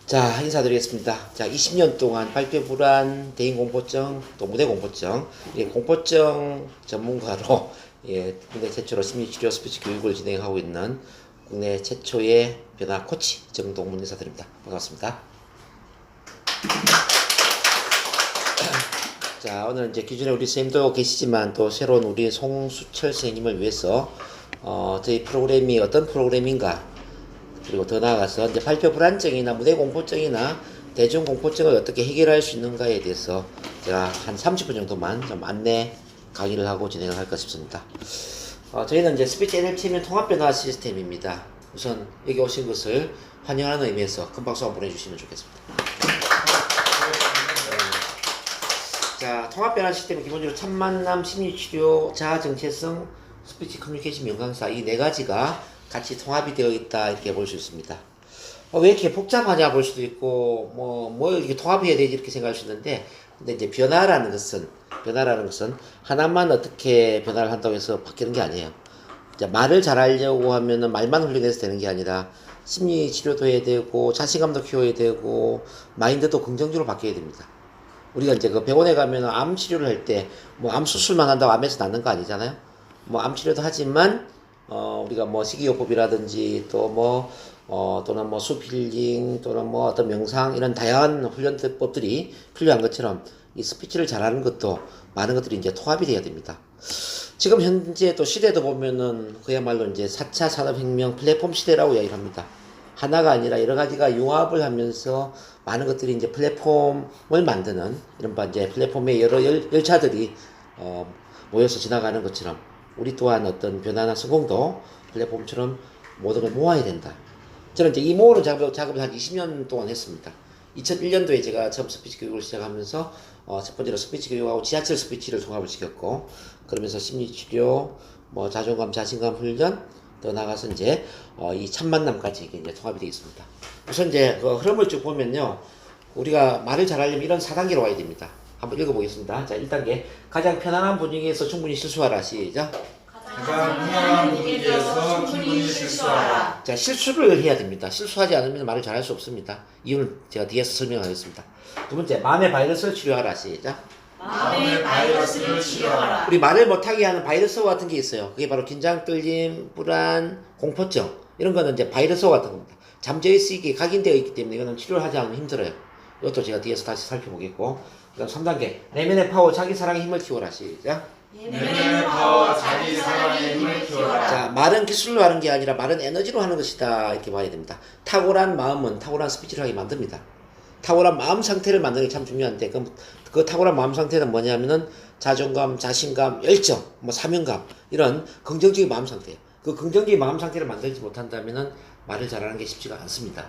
자, 인사드리겠습니다. 자, 20년 동안 발표 불안, 대인 공포증, 또 무대 공포증, 공포증 전문가로 국내 최초로 심리치료 스피치 교육을 진행하고 있는 국내 최초의 변화 코치 정동문 인사드립니다. 반갑습니다. 자, 오늘 이제 기존에 우리 선생님도 계시지만 또 새로운 우리 송수철 선생님을 위해서 저희 프로그램이 어떤 프로그램인가, 그리고 더 나아가서 이제 발표 불안증이나 무대 공포증이나 대중 공포증을 어떻게 해결할 수 있는가에 대해서 제가 한 30분 정도만 좀 안내 강의를 하고 진행을 할까 싶습니다. 저희는 이제 스피치 NLP면 통합 변화 시스템입니다. 우선 여기 오신 것을 환영하는 의미에서 큰 박수 한번 보내주시면 좋겠습니다. 자, 통합 변화 시스템은 기본적으로 첫 만남, 심리치료, 자아 정체성, 스피치 커뮤니케이션 명강사 이 네 가지가 같이 통합이 되어 있다 이렇게 볼 수 있습니다. 왜 이렇게 복잡하냐 볼 수도 있고 뭐 이렇게 통합해야 되지 이렇게 생각할 수 있는데, 근데 이제 변화라는 것은 하나만 어떻게 변화를 한다고 해서 바뀌는 게 아니에요. 이제 말을 잘하려고 하면은 말만 훈련해서 되는 게 아니라 심리 치료도 해야 되고 자신감도 키워야 되고 마인드도 긍정적으로 바뀌어야 됩니다. 우리가 이제 그 병원에 가면 암 치료를 할 때 뭐 암 수술만 한다고 암에서 낫는 거 아니잖아요. 뭐 암 치료도 하지만 우리가 뭐 식이요법이라든지 또는 뭐 수필링 또는 뭐 어떤 명상 이런 다양한 훈련법들이 필요한 것처럼 이 스피치를 잘하는 것도 많은 것들이 이제 통합이 돼야 됩니다. 지금 현재 또 시대도 보면은 그야말로 이제 4차 산업혁명 플랫폼 시대라고 이야기를 합니다. 하나가 아니라 여러 가지가 융합을 하면서 많은 것들이 이제 플랫폼을 만드는 이런 이제 플랫폼의 여러 열차들이 모여서 지나가는 것처럼 우리 또한 어떤 변화나 성공도 플랫폼처럼 모든 걸 모아야 된다. 저는 이제 이 모으는 작업을 한 20년 동안 했습니다. 2001년도에 제가 처음 스피치 교육을 시작하면서 첫 번째로 스피치 교육하고 지하철 스피치를 통합을 시켰고, 그러면서 심리치료, 뭐 자존감, 자신감 훈련, 더 나가서 이제 이 첫 만남까지 이제 통합이 되어 있습니다. 우선 이제 그 흐름을 쭉 보면요, 우리가 말을 잘하려면 이런 4단계로 와야 됩니다. 한번 읽어보겠습니다. 자, 1단계. 가장 편안한 분위기에서 충분히 실수하라. 시작. 가장 편안한 분위기에서 충분히 실수하라. 자, 실수를 해야 됩니다. 실수하지 않으면 말을 잘할 수 없습니다. 이유는 제가 뒤에서 설명하겠습니다. 두 번째, 마음의 바이러스를 치료하라. 시작. 마음의 바이러스를 치료하라. 우리 말을 못하게 하는 바이러스 같은 게 있어요. 그게 바로 긴장, 떨림, 불안, 공포증. 이런 거는 이제 바이러스 같은 겁니다. 잠재의식이 각인되어 있기 때문에 이거는 치료를 하지 않으면 힘들어요. 이것도 제가 뒤에서 다시 살펴보겠고. 그다음 3단계. 내면의 파워, 자기 사랑의 힘을 키워라. 시작. 내면의 파워, 자기 사랑의 힘을 키워라. 자, 말은 기술로 하는 게 아니라 말은 에너지로 하는 것이다. 이렇게 봐야 됩니다. 탁월한 마음은 탁월한 스피치를 하게 만듭니다. 탁월한 마음 상태를 만드는 게 참 중요한데, 그럼 그 탁월한 마음 상태는 뭐냐면은 자존감, 자신감, 열정, 뭐 사명감, 이런 긍정적인 마음 상태예요. 그 긍정적인 마음 상태를 만들지 못한다면은 말을 잘하는 게 쉽지가 않습니다.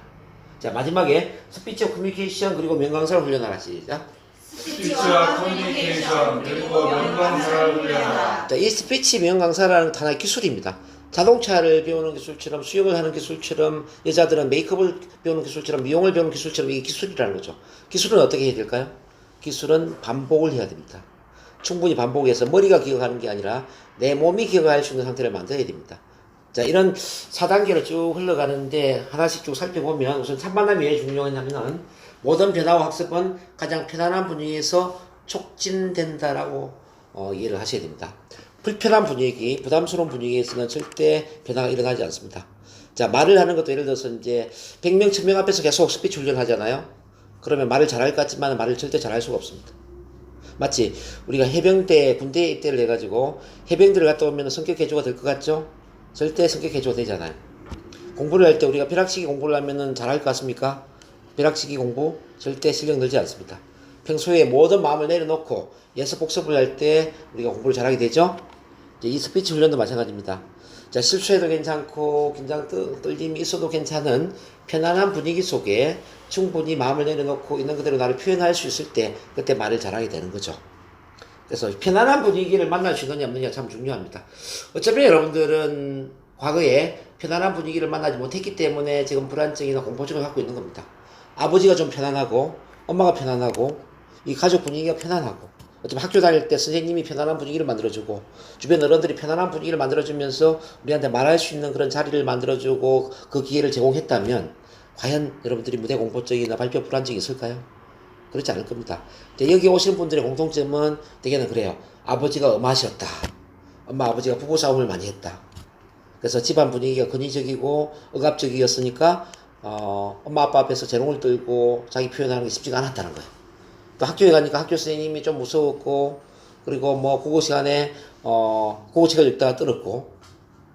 자, 마지막에 스피치와 커뮤니케이션 그리고 명강사를 훈련하라. 시작. 스피치와 커뮤니케이션 그리고 명강사를 훈련하라. 자, 이 스피치 명강사라는 하나의 기술입니다. 자동차를 배우는 기술처럼, 수영을 하는 기술처럼, 여자들은 메이크업을 배우는 기술처럼, 미용을 배우는 기술처럼 이게 기술이라는 거죠. 기술은 어떻게 해야 될까요? 기술은 반복을 해야 됩니다. 충분히 반복해서 머리가 기억하는 게 아니라 내 몸이 기억할 수 있는 상태를 만들어야 됩니다. 자, 이런 4단계로 쭉 흘러가는데 하나씩 쭉 살펴보면, 우선 첫 만남이 왜 중요하냐면은 모든 변화와 학습은 가장 편안한 분위기에서 촉진된다라고 이해를 하셔야 됩니다. 불편한 분위기, 부담스러운 분위기에서는 절대 변화가 일어나지 않습니다. 자, 말을 하는 것도 예를 들어서 이제 100명, 1000명 앞에서 계속 스피치 훈련 하잖아요. 그러면 말을 잘할 것 같지만 말을 절대 잘할 수가 없습니다. 마치 우리가 해병대, 군대에 입대를 해가지고 해병대를 갔다 오면 성격 개조가 될 것 같죠? 절대 성격 개조가 되지 않아요. 공부를 할 때 우리가 벼락치기 공부를 하면은 잘할 것 같습니까? 벼락치기 공부 절대 실력 늘지 않습니다. 평소에 모든 마음을 내려놓고 예습 복습을 할 때 우리가 공부를 잘하게 되죠. 이제 이 스피치 훈련도 마찬가지입니다. 자, 실수해도 괜찮고 긴장 떨림이 있어도 괜찮은 편안한 분위기 속에 충분히 마음을 내려놓고 있는 그대로 나를 표현할 수 있을 때 그때 말을 잘하게 되는 거죠. 그래서 편안한 분위기를 만날 수 있느냐 없느냐 참 중요합니다. 어차피 여러분들은 과거에 편안한 분위기를 만나지 못했기 때문에 지금 불안증이나 공포증을 갖고 있는 겁니다. 아버지가 좀 편안하고 엄마가 편안하고 이 가족 분위기가 편안하고, 어차피 학교 다닐 때 선생님이 편안한 분위기를 만들어주고 주변 어른들이 편안한 분위기를 만들어주면서 우리한테 말할 수 있는 그런 자리를 만들어주고 그 기회를 제공했다면 과연 여러분들이 무대 공포증이나 발표 불안증이 있을까요? 그렇지 않을 겁니다. 이제 여기 오시는 분들의 공통점은 대개는 그래요. 아버지가 엄하셨다. 엄마 아버지가 부부싸움을 많이 했다. 그래서 집안 분위기가 권위적이고 억압적이었으니까 엄마 아빠 앞에서 재롱을 떨고 자기 표현하는 게 쉽지가 않았다는 거예요. 또 학교에 가니까 학교 선생님이 좀 무서웠고, 그리고 뭐 국어 시간에 국어 책을 읽다가 떨었고,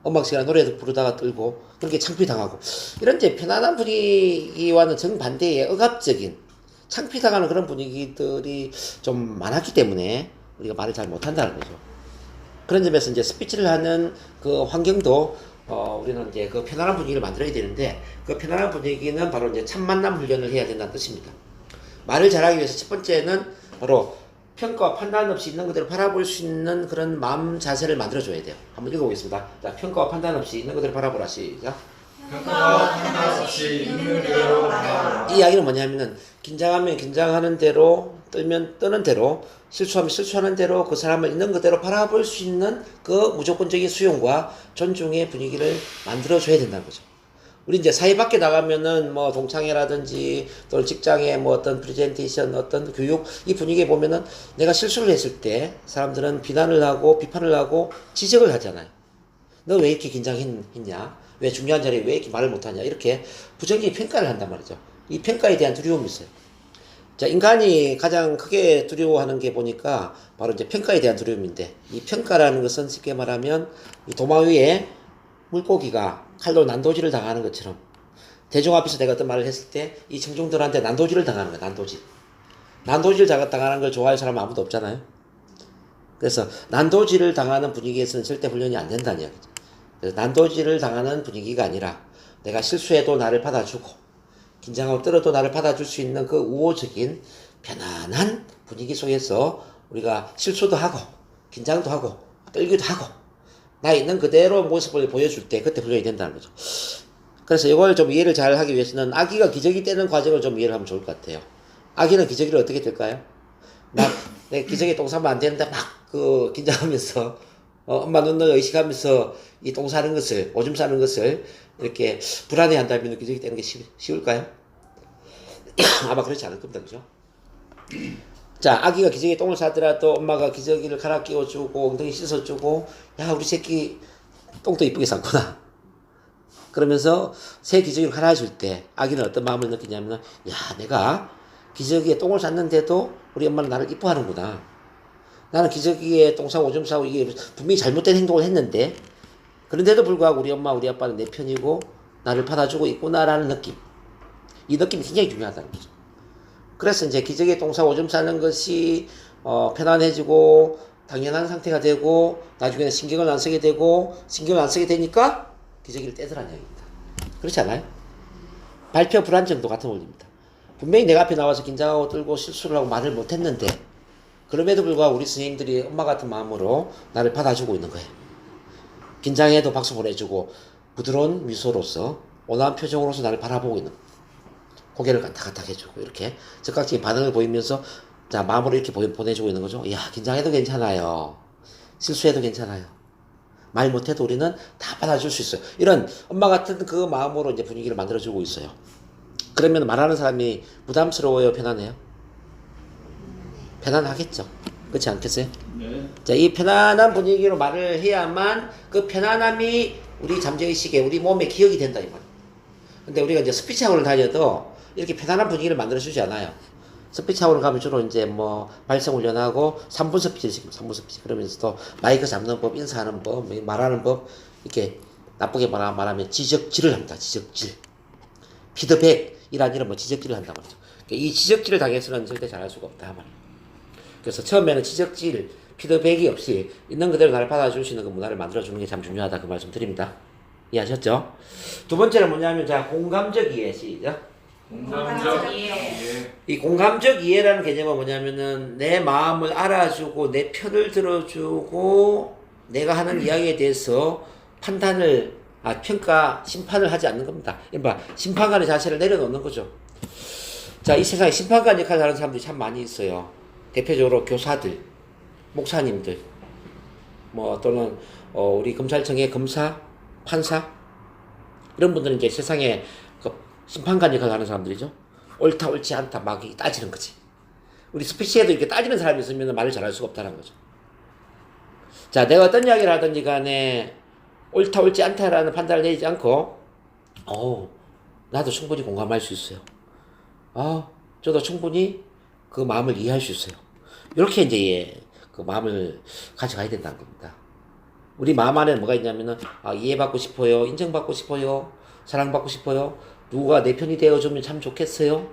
음악 시간에 노래 부르다가 떨고, 그렇게 창피당하고, 이런 이제 편안한 분위기와는 정반대의 억압적인 창피당하는 그런 분위기들이 좀 많았기 때문에 우리가 말을 잘 못한다는 거죠. 그런 점에서 이제 스피치를 하는 그 환경도 우리는 이제 그 편안한 분위기를 만들어야 되는데, 그 편안한 분위기는 바로 이제 첫 만남 훈련을 해야 된다는 뜻입니다. 말을 잘하기 위해서 첫 번째는 바로 평가와 판단 없이 있는 그대로 바라볼 수 있는 그런 마음 자세를 만들어줘야 돼요. 한번 읽어보겠습니다. 자, 평가와 판단 없이 있는 그대로 바라보라. 시작. 평가와 판단 없이 있는 그대로 바라보라. 이 이야기는 뭐냐면은 긴장하면 긴장하는 대로, 떨면 떠는 대로, 실수하면 실수하는 대로 그 사람을 있는 그대로 바라볼 수 있는 그 무조건적인 수용과 존중의 분위기를 만들어줘야 된다는 거죠. 우리 이제 사회 밖에 나가면은 뭐 동창회라든지 또는 직장에 뭐 어떤 프레젠테이션, 어떤 교육, 이 분위기에 보면은 내가 실수를 했을 때 사람들은 비난을 하고 비판을 하고 지적을 하잖아요. 너 왜 이렇게 긴장했냐? 왜 중요한 자리에 왜 이렇게 말을 못하냐? 이렇게 부정적인 평가를 한단 말이죠. 이 평가에 대한 두려움이 있어요. 자, 인간이 가장 크게 두려워하는 게 보니까 바로 이제 평가에 대한 두려움인데, 이 평가라는 것은 쉽게 말하면 이 도마 위에 물고기가 칼로 난도질을 당하는 것처럼, 대중 앞에서 내가 어떤 말을 했을 때 이 청중들한테 난도질을 당하는 거야. 난도질. 난도질 당하는 걸 좋아할 사람은 아무도 없잖아요. 그래서 난도질을 당하는 분위기에서는 절대 훈련이 안 된다는 이야기죠. 그래서 난도질을 당하는 분위기가 아니라 내가 실수해도 나를 받아주고 긴장하고 떨어도 나를 받아줄 수 있는 그 우호적인 편안한 분위기 속에서 우리가 실수도 하고 긴장도 하고 떨기도 하고 나 있는 그대로 모습을 보여줄 때 그때 훈련이 된다는 거죠. 그래서 이걸 좀 이해를 잘 하기 위해서는 아기가 기저귀 떼는 과정을 좀 이해를 하면 좋을 것 같아요. 아기는 기저귀를 어떻게 뗄까요? 내 기저귀 똥 싸면 안 되는데 막 긴장하면서 엄마 눈을 의식하면서 이 똥 싸는 것을, 오줌 싸는 것을 이렇게 불안해 한다면 기저귀 떼는 게 쉬울까요? 아마 그렇지 않을 겁니다. 그죠? 자, 아기가 기저귀에 똥을 싸더라도 엄마가 기저귀를 갈아 끼워주고 엉덩이 씻어주고, 야, 우리 새끼 똥도 이쁘게 쌌구나. 그러면서 새 기저귀를 갈아줄 때 아기는 어떤 마음을 느끼냐면, 야, 내가 기저귀에 똥을 쌌는데도 우리 엄마는 나를 이뻐하는구나. 나는 기저귀에 똥 싸고 오줌 싸고 이게 분명히 잘못된 행동을 했는데, 그런데도 불구하고 우리 엄마, 우리 아빠는 내 편이고 나를 받아주고 있구나라는 느낌. 이 느낌이 굉장히 중요하다는 거죠. 그래서 이제 기저귀에 똥 싸고 오줌 싸는 것이 편안해지고 당연한 상태가 되고 나중에는 신경을 안 쓰게 되고 신경을 안 쓰게 되니까 기저귀를 떼더라는 이야기입니다. 그렇지 않아요? 발표 불안정도 같은 원리입니다. 분명히 내가 앞에 나와서 긴장하고 떨고 실수를 하고 말을 못했는데 그럼에도 불구하고 우리 선생님들이 엄마 같은 마음으로 나를 받아주고 있는 거예요. 긴장해도 박수 보내주고 부드러운 미소로서 온화한 표정으로서 나를 바라보고 있는 거예요. 고개를 까딱까딱 해주고 이렇게 즉각적인 반응을 보이면서 자 마음으로 이렇게 보내주고 있는 거죠. 야, 긴장해도 괜찮아요. 실수해도 괜찮아요. 말 못해도 우리는 다 받아줄 수 있어요. 이런 엄마 같은 그 마음으로 이제 분위기를 만들어주고 있어요. 그러면 말하는 사람이 부담스러워요? 편안해요? 편안하겠죠. 그렇지 않겠어요? 네. 자, 이 편안한 분위기로 말을 해야만 그 편안함이 우리 잠재의식에 우리 몸에 기억이 된다 이 말이에요. 근데 우리가 이제 스피치 학원을 다녀도 이렇게 편안한 분위기를 만들어주지 않아요. 스피치 학원을 가면 주로 이제 뭐 발성 훈련하고 3분 스피치를 시킵니다. 3분 스피치. 그러면서 또 마이크 잡는 법, 인사하는 법, 말하는 법, 이렇게 나쁘게 말하면 지적질을 합니다. 지적질. 피드백이란 이런 뭐 지적질을 한단 말이죠. 이 지적질을 당해서는 절대 잘할 수가 없다 말이에요. 그래서 처음에는 지적질, 피드백이 없이 있는 그대로 나를 받아줄 수 있는 그 문화를 만들어주는 게 참 중요하다 그 말씀 드립니다. 이해하셨죠? 두 번째는 뭐냐면 자 공감적 이해. 시작. 공감적 이해. 이 공감적 이해라는 개념은 뭐냐면은 내 마음을 알아주고 내 편을 들어주고 내가 하는 이야기에 대해서 판단을 평가, 심판을 하지 않는 겁니다. 이봐 심판관의 자세를 내려놓는 거죠. 자, 이 세상에 심판관 역할을 하는 사람들이 참 많이 있어요. 대표적으로 교사들, 목사님들, 뭐 또는 우리 검찰청의 검사, 판사 이런 분들은 이제 세상에 그 심판관 역할을 하는 사람들이죠. 옳다 옳지 않다 막 따지는 거지. 우리 스피치에도 이렇게 따지는 사람이 있으면 말을 잘할 수가 없다는 거죠. 자, 내가 어떤 이야기를 하든지 간에 옳다 옳지 않다라는 판단을 내리지 않고 나도 충분히 공감할 수 있어요. 저도 충분히 그 마음을 이해할 수 있어요. 이렇게 이제 그 마음을 가져가야 된다는 겁니다. 우리 마음 안에 뭐가 있냐면은 이해받고 싶어요, 인정받고 싶어요, 사랑받고 싶어요, 누가 내 편이 되어주면 참 좋겠어요,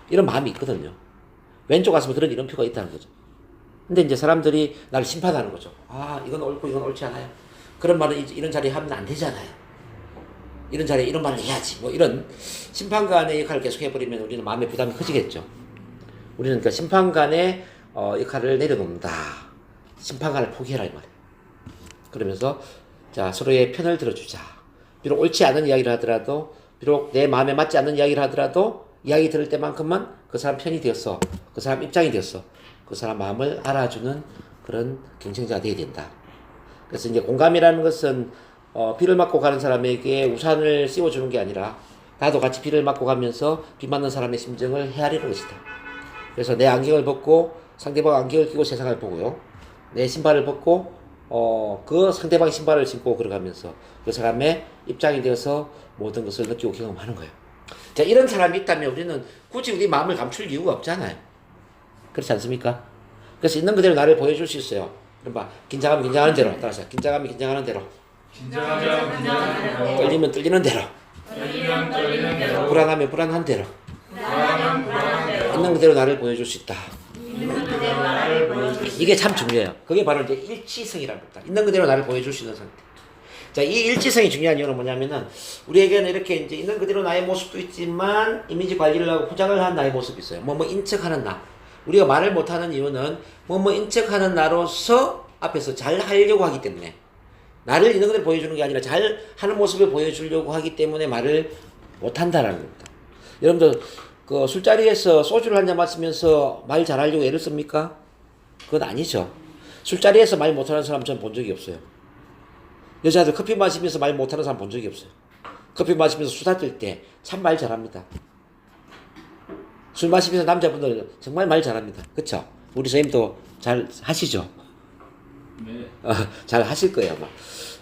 이런 마음이 있거든요. 왼쪽 가슴에 그런 이름표가 있다는 거죠. 근데 이제 사람들이 나를 심판하는 거죠. 이건 옳고 이건 옳지 않아요. 그런 말은 이런 자리에 하면 안 되잖아요. 이런 자리에 이런 말을 해야지. 뭐 이런 심판관의 역할을 계속 해버리면 우리는 마음의 부담이 커지겠죠. 우리는 그 심판관의 역할을 내려놓는다. 심판관을 포기해라 이 말이에요. 그러면서 자, 서로의 편을 들어주자. 비록 옳지 않은 이야기를 하더라도, 비록 내 마음에 맞지 않는 이야기를 하더라도 이야기 들을 때만큼만 그 사람 편이 되었어, 그 사람 입장이 되었어, 그 사람 마음을 알아주는 그런 경쟁자가 되어야 된다. 그래서 이제 공감이라는 것은 비를 맞고 가는 사람에게 우산을 씌워주는 게 아니라 나도 같이 비를 맞고 가면서 비 맞는 사람의 심정을 헤아리는 것이다. 그래서 내 안경을 벗고 상대방 안경을 끼고 세상을 보고요, 내 신발을 벗고 그 상대방 신발을 신고 걸어가면서 그 사람의 입장이 되어서 모든 것을 느끼고 경험하는 거예요. 자, 이런 사람이 있다면 우리는 굳이 우리 마음을 감출 이유가 없잖아요. 그렇지 않습니까? 그래서 있는 그대로 나를 보여줄 수 있어요. 그럼 긴장하면 긴장하는 대로, 따라서 긴장하면 긴장하는 대로, 긴장하면 긴장하는 대로, 떨리면 떨리는 대로, 떨리면 떨리는 대로, 불안하면 불안한 대로, 불안하면 불안한 대로, 있는 그대로 나를 보여줄 수 있다. 있는 그대로 나를 보여줄 수 이게 참 중요해요. 그게 바로 이제 일치성이라는 겁니다. 있는 그대로 나를 보여줄 수 있는 상태. 자, 이 일치성이 중요한 이유는 뭐냐면은 우리에게는 이렇게 이제 있는 그대로 나의 모습도 있지만 이미지 관리를 하고 포장을 한 나의 모습이 있어요. 인척하는 나. 우리가 말을 못하는 이유는 인척하는 나로서 앞에서 잘 하려고 하기 때문에, 나를 있는 그대로 보여주는 게 아니라 잘 하는 모습을 보여주려고 하기 때문에 말을 못한다라는 겁니다. 여러분들 그 술자리에서 소주를 한 잔 마시면서 말 잘하려고 애를 씁니까? 그건 아니죠. 술자리에서 말 못하는 사람 전 본 적이 없어요. 여자들 커피 마시면서 말 못하는 사람 본 적이 없어요. 커피 마시면서 수다 떨 때 참 말 잘합니다. 술 마시면서 남자분들 정말 말 잘합니다. 그쵸? 우리 선생님도 잘 하시죠? 네. 잘 하실 거예요, 아마.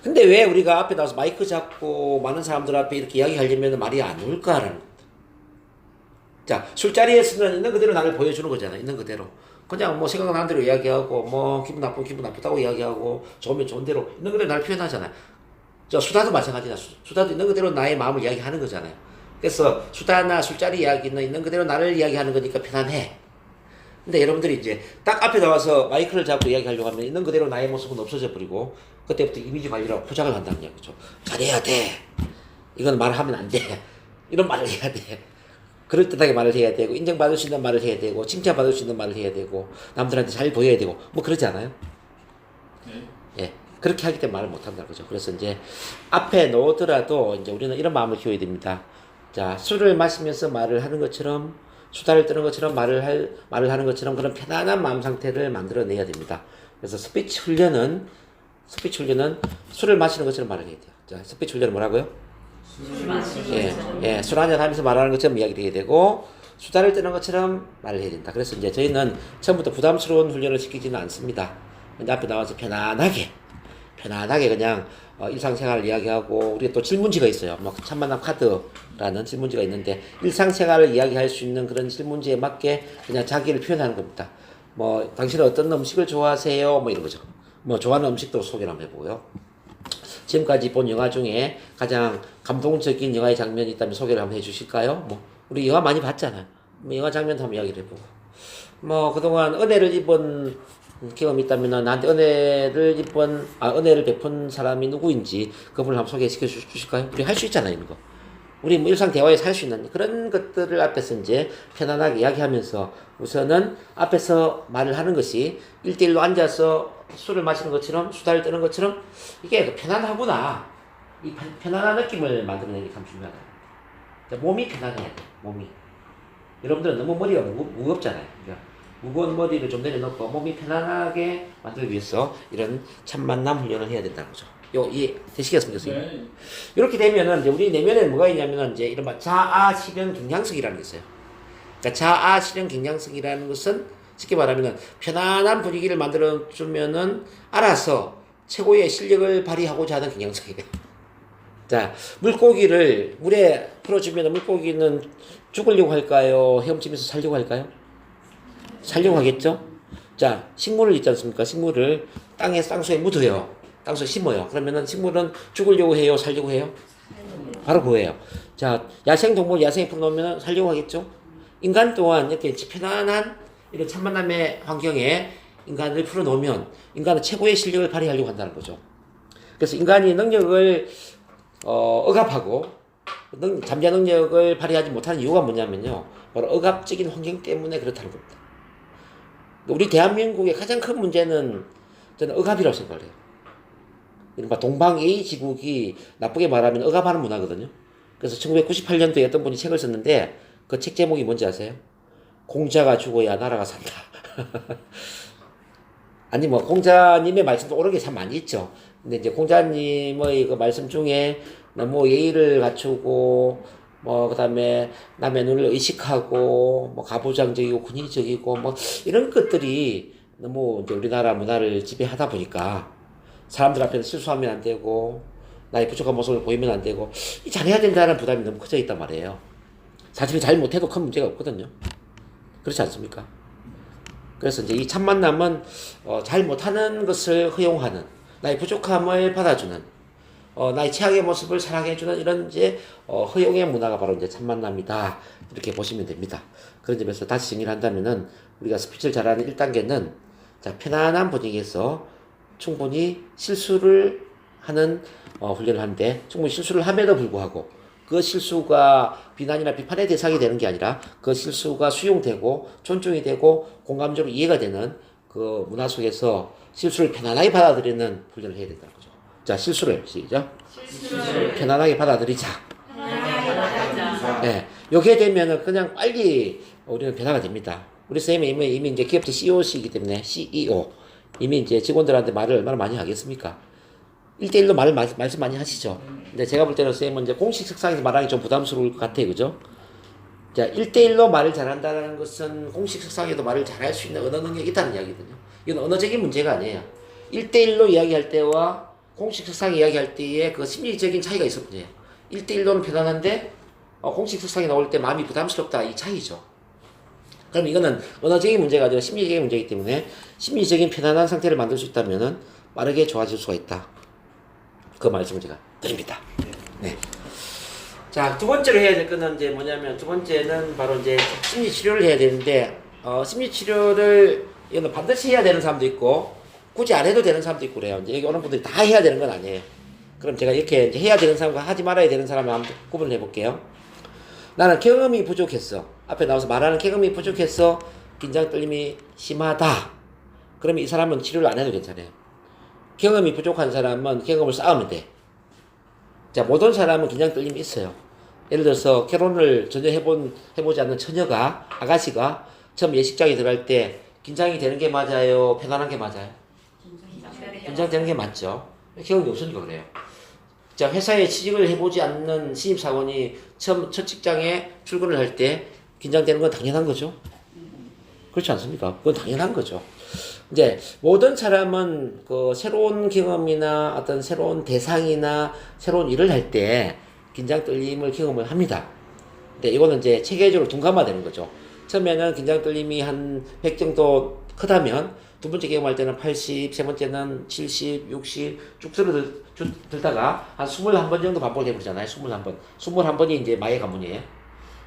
근데 왜 우리가 앞에 나와서 마이크 잡고 많은 사람들 앞에 이렇게 이야기하려면 말이 안 올까라는 겁니다. 자, 술자리에서는 있는 그대로 나를 보여주는 거잖아요. 있는 그대로. 그냥 뭐 생각나는 대로 이야기하고, 뭐 기분 나쁘면 기분 나쁘다고 이야기하고, 좋으면 좋은 대로 있는 그대로 나를 표현하잖아요. 저 수다도 마찬가지다. 수다도 있는 그대로 나의 마음을 이야기하는 거잖아요. 그래서 수다나 술자리 이야기는 있는 그대로 나를 이야기하는 거니까 편안해. 근데 여러분들이 이제 딱 앞에 나와서 마이크를 잡고 이야기하려고 하면 있는 그대로 나의 모습은 없어져 버리고, 그때부터 이미지 관리라고 포장을 한다는 얘기죠. 잘해야 돼. 이건 말하면 안 돼. 이런 말을 해야 돼. 그럴듯하게 말을 해야 되고, 인정받을 수 있는 말을 해야 되고, 칭찬받을 수 있는 말을 해야 되고, 남들한테 잘 보여야 되고, 뭐 그러지 않아요? 네. 예. 그렇게 하기 때문에 말을 못 한다는 거죠. 그래서 이제 앞에 놓더라도 이제 우리는 이런 마음을 키워야 됩니다. 자, 술을 마시면서 말을 하는 것처럼, 수다를 떠는 것처럼 말을 하는 것처럼 그런 편안한 마음 상태를 만들어내야 됩니다. 그래서 스피치 훈련은 술을 마시는 것처럼 말을 해야 돼요. 자, 스피치 훈련은 뭐라고요? 술 한잔 하면서 말하는 것처럼 이야기를 해야 되고, 수다를 떠는 것처럼 말을 해야 된다. 그래서 이제 저희는 처음부터 부담스러운 훈련을 시키지는 않습니다. 이제 앞에 나와서 편안하게 그냥 일상생활을 이야기하고, 우리가 또 질문지가 있어요. 뭐 참만남 카드라는 질문지가 있는데, 일상생활을 이야기할 수 있는 그런 질문지에 맞게 그냥 자기를 표현하는 겁니다. 뭐 당신은 어떤 음식을 좋아하세요? 뭐 이런 거죠. 뭐 좋아하는 음식도 소개를 한번 해보고요. 지금까지 본 영화 중에 가장 감동적인 영화의 장면이 있다면 소개를 한번 해주실까요? 뭐 우리 영화 많이 봤잖아요. 뭐 영화 장면도 한번 이야기를 해보고, 뭐 그동안 은혜를 입은 경험이 있다면 나한테 은혜를 베푼 사람이 누구인지 그분을 한번 소개시켜 주실까요? 우리 할 수 있잖아요, 이런 거. 우리 뭐 일상 대화에 살 수 있는 그런 것들을 앞에서 이제 편안하게 이야기하면서, 우선은 앞에서 말을 하는 것이 1대1로 앉아서 술을 마시는 것처럼, 수다를 떠는 것처럼, 이게 편안하구나, 이 편안한 느낌을 만들어내는 게 참 중요하다. 몸이 편안해야 돼. 몸이. 여러분들은 너무 머리가 무겁잖아요. 그러니까 무거운 머리를 좀 내려놓고 몸이 편안하게 만들기 위해서 이런 참만남 훈련을 해야 된다는 거죠. 이해 되시겠습니까, 선생님? 네. 이렇게 되면은 이제 우리 내면에 뭐가 있냐면은 이제 이른바 자아 실현 경향성이라는 게 있어요. 그러니까 자아 실현 경향성이라는 것은 쉽게 말하면은 편안한 분위기를 만들어 주면은 알아서 최고의 실력을 발휘하고자 하는 경향성이래요. 자, 물고기를 물에 풀어주면 물고기는 죽으려고 할까요? 헤엄치면서 살려고 할까요? 살려고 하겠죠? 자, 식물을 있지 않습니까? 식물을 땅수에 묻어요. 땅수에 심어요. 그러면은 식물은 죽으려고 해요? 살려고 해요? 바로 그거예요. 자, 야생동물 야생에 풀어놓으면 살려고 하겠죠? 인간 또한 이렇게 편안한 이런 참만남의 환경에 인간을 풀어놓으면 인간은 최고의 실력을 발휘하려고 한다는 거죠. 그래서 인간이 능력을 억압하고 잠재 능력을 발휘하지 못하는 이유가 뭐냐면요. 바로 억압적인 환경 때문에 그렇다는 겁니다. 우리 대한민국의 가장 큰 문제는 저는 억압이라고 생각을 해요. 이른바 동방 A지국이 나쁘게 말하면 억압하는 문화거든요. 그래서 1998년도에 어떤 분이 책을 썼는데 그 책 제목이 뭔지 아세요? 공자가 죽어야 나라가 산다. 아니 뭐 공자님의 말씀도 옳은 게 참 많이 있죠. 근데 이제 공자님의 그 말씀 중에 너무 예의를 갖추고 뭐 그다음에 남의 눈을 의식하고 뭐 가부장적이고 군의적이고 뭐 이런 것들이 너무 이제 우리나라 문화를 지배하다 보니까 사람들 앞에서 실수하면 안 되고 나의 부족한 모습을 보이면 안 되고 잘해야 된다는 부담이 너무 커져 있단 말이에요. 사실 잘 못해도 큰 문제가 없거든요. 그렇지 않습니까? 그래서 이제 이 참만남은 잘 못하는 것을 허용하는 나의 부족함을 받아주는 나의 최악의 모습을 사랑해주는 이런 이제 허용의 문화가 바로 이제 참만남이다 이렇게 보시면 됩니다. 그런 점에서 다시 정리를 한다면은 우리가 스피치를 잘하는 1단계는 자 편안한 분위기에서 충분히 실수를 하는 훈련을 하는데 충분히 실수를 함에도 불구하고 그 실수가 비난이나 비판의 대상이 되는 게 아니라 그 실수가 수용되고 존중이 되고 공감적으로 이해가 되는 그 문화 속에서 실수를 편안하게 받아들이는 훈련을 해야 된다는 거죠. 자, 실수를 시작. 실수를 편안하게 받아들이자. 네, 요게 되면은 그냥 빨리 우리는 변화가 됩니다. 우리 선생님이 이미 이제 기업체 CEO시기 때문에 CEO 이미 이제 직원들한테 말을 얼마나 많이 하겠습니까? 1대1로 말씀 많이 하시죠. 근데 제가 볼 때는 선생님은 이제 공식 석상에서 말하기 좀 부담스러울 것 같아요. 그죠? 자, 1대1로 말을 잘한다는 것은 공식 석상에도 말을 잘할 수 있는 언어 능력이 있다는 이야기거든요. 이건 언어적인 문제가 아니에요. 1대1로 이야기할 때와 공식 석상 이야기할 때의 그 심리적인 차이가 있을 뿐이에요. 1대1로는 편안한데 공식 석상에 나올 때 마음이 부담스럽다 이 차이죠. 그럼 이거는 언어적인 문제가 아니라 심리적인 문제이기 때문에 심리적인 편안한 상태를 만들 수 있다면은 빠르게 좋아질 수가 있다. 그 말씀을 제가 드립니다. 네. 자, 두 번째로 해야 될 거는 이제 뭐냐면 두 번째는 바로 이제 심리 치료를 해야 되는데 심리 치료를 이거는 반드시 해야 되는 사람도 있고 굳이 안 해도 되는 사람도 있고 그래요. 이제 여기 오는 분들이 다 해야 되는 건 아니에요. 그럼 제가 이렇게 이제 해야 되는 사람과 하지 말아야 되는 사람을 한번 구분을 해볼게요. 나는 경험이 부족했어. 앞에 나와서 말하는 경험이 부족해서 긴장 떨림이 심하다. 그러면 이 사람은 치료를 안 해도 괜찮아요. 경험이 부족한 사람은 경험을 쌓으면 돼. 자, 모든 사람은 긴장 떨림이 있어요. 예를 들어서 결혼을 전혀 해보지 않는 처녀가, 아가씨가 처음 예식장에 들어갈 때 긴장이 되는 게 맞아요? 편안한 게 맞아요? 긴장되는 게 맞죠. 경험이 없으니까 그래요. 자, 회사에 취직을 해보지 않는 신입사원이 처음 첫 직장에 출근을 할 때 긴장되는 건 당연한 거죠. 그렇지 않습니까? 그건 당연한 거죠. 이제 모든 사람은 그 새로운 경험이나 어떤 새로운 대상이나 새로운 일을 할 때 긴장 떨림을 경험을 합니다. 근데 이거는 이제 체계적으로 둔감화되는 거죠. 처음에는 긴장 떨림이 한 100 정도 크다면 두 번째 경험할 때는 80, 세 번째는 70, 60 쭉 들다가 한 21번 정도 반복을 해버리잖아요. 21번. 21번이 이제 마의 가문이에요.